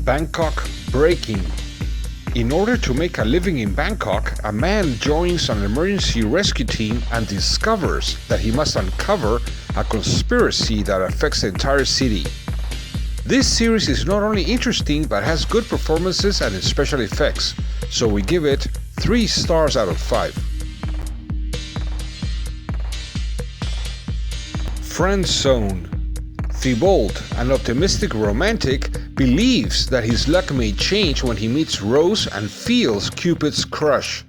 Bangkok Breaking. In order to make a living in Bangkok, a man joins an emergency rescue team and discovers that he must uncover a conspiracy that affects the entire city. This series is not only interesting but has good performances and special effects, so we give it 3 stars out of 5. Friend Zone. Thibault, an optimistic romantic, believes that his luck may change when he meets Rose and feels Cupid's crush.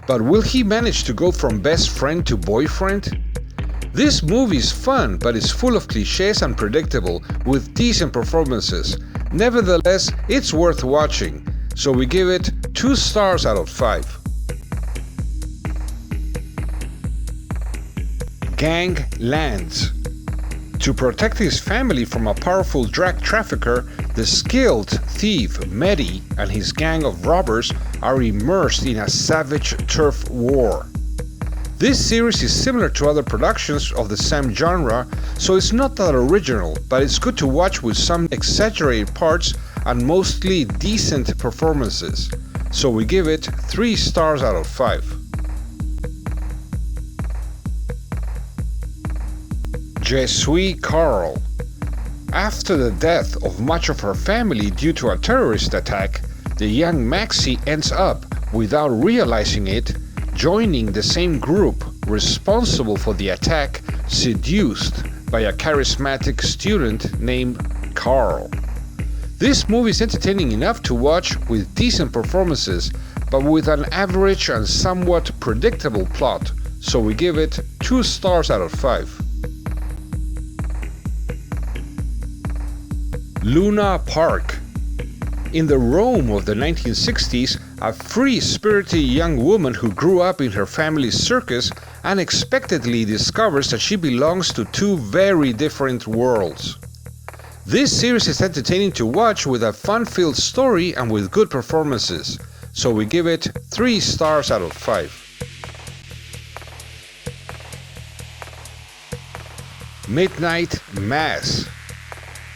But will he manage to go from best friend to boyfriend? This movie is fun, but it's full of cliches and predictable, with decent performances. Nevertheless, it's worth watching, so we give it 2 stars out of 5. Gang lands. To protect his family from a powerful drug trafficker, the skilled thief Mehdi and his gang of robbers are immersed in a savage turf war. This series is similar to other productions of the same genre, so it's not that original, but it's good to watch with some exaggerated parts and mostly decent performances, so we give it 3 stars out of 5. Je suis Carl. After the death of much of her family due to a terrorist attack, the young Maxi ends up, without realizing it, joining the same group responsible for the attack, seduced by a charismatic student named Carl. This movie is entertaining enough to watch with decent performances, but with an average and somewhat predictable plot, so we give it 2 stars out of 5. Luna Park. In the Rome of the 1960s, a free-spirited young woman who grew up in her family's circus unexpectedly discovers that she belongs to 2 very different worlds. This series is entertaining to watch with a fun-filled story and with good performances, so we give it 3 stars out of 5. Midnight Mass.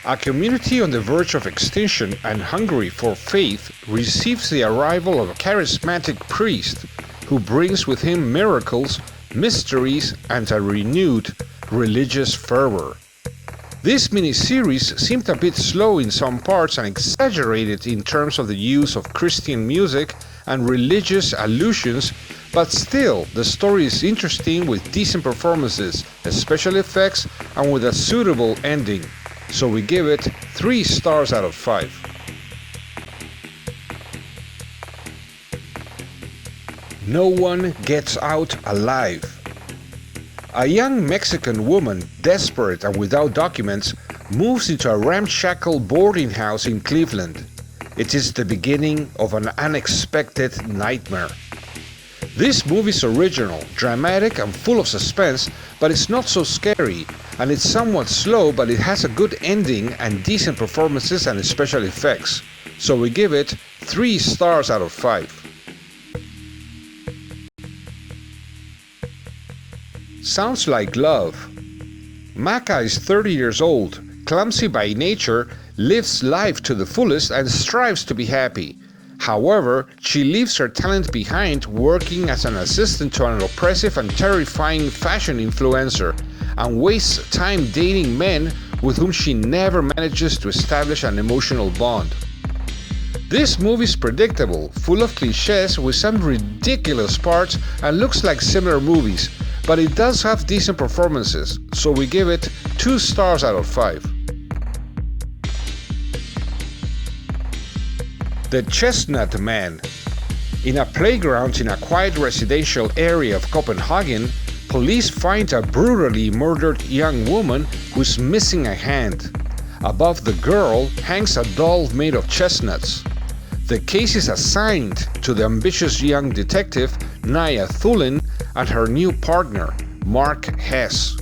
A community on the verge of extinction and hungry for faith receives the arrival of a charismatic priest who brings with him miracles, mysteries, and a renewed religious fervor. This miniseries seemed a bit slow in some parts and exaggerated in terms of the use of Christian music and religious allusions, but still the story is interesting with decent performances, special effects, and with a suitable ending. So we give it 3 stars out of 5. No one gets out alive. A young Mexican woman, desperate and without documents, moves into a ramshackle boarding house in Cleveland. It is the beginning of an unexpected nightmare. This movie is original, dramatic, and full of suspense, but it's not so scary, and it's somewhat slow, but it has a good ending and decent performances and special effects, so we give it 3 stars out of 5. Sounds Like Love. Maka is 30 years old, clumsy by nature, lives life to the fullest and strives to be happy. However, she leaves her talent behind working as an assistant to an oppressive and terrifying fashion influencer, and wastes time dating men with whom she never manages to establish an emotional bond. This movie is predictable, full of cliches with some ridiculous parts, and looks like similar movies, but it does have decent performances, so we give it 2 stars out of 5. The Chestnut Man. In a playground in a quiet residential area of Copenhagen, police find a brutally murdered young woman who's missing a hand. Above the girl hangs a doll made of chestnuts. The case is assigned to the ambitious young detective Naya Thulin and her new partner, Mark Hess.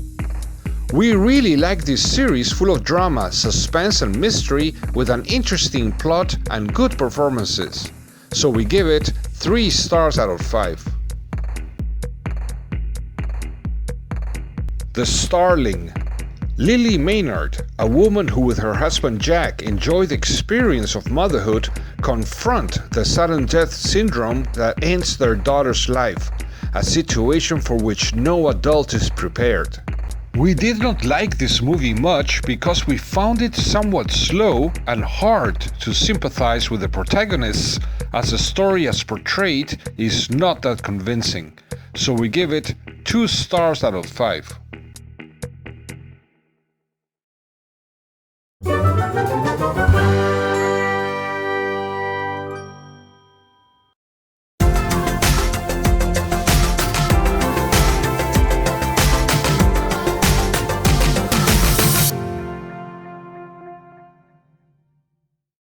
We really like this series full of drama, suspense and mystery with an interesting plot and good performances, so we give it 3 stars out of 5. The Starling. Lily Maynard, a woman who with her husband Jack enjoyed the experience of motherhood, confront the sudden death syndrome that ends their daughter's life, a situation for which no adult is prepared. We did not like this movie much because we found it somewhat slow and hard to sympathize with the protagonists, as the story as portrayed is not that convincing, so we give it 2 stars out of 5.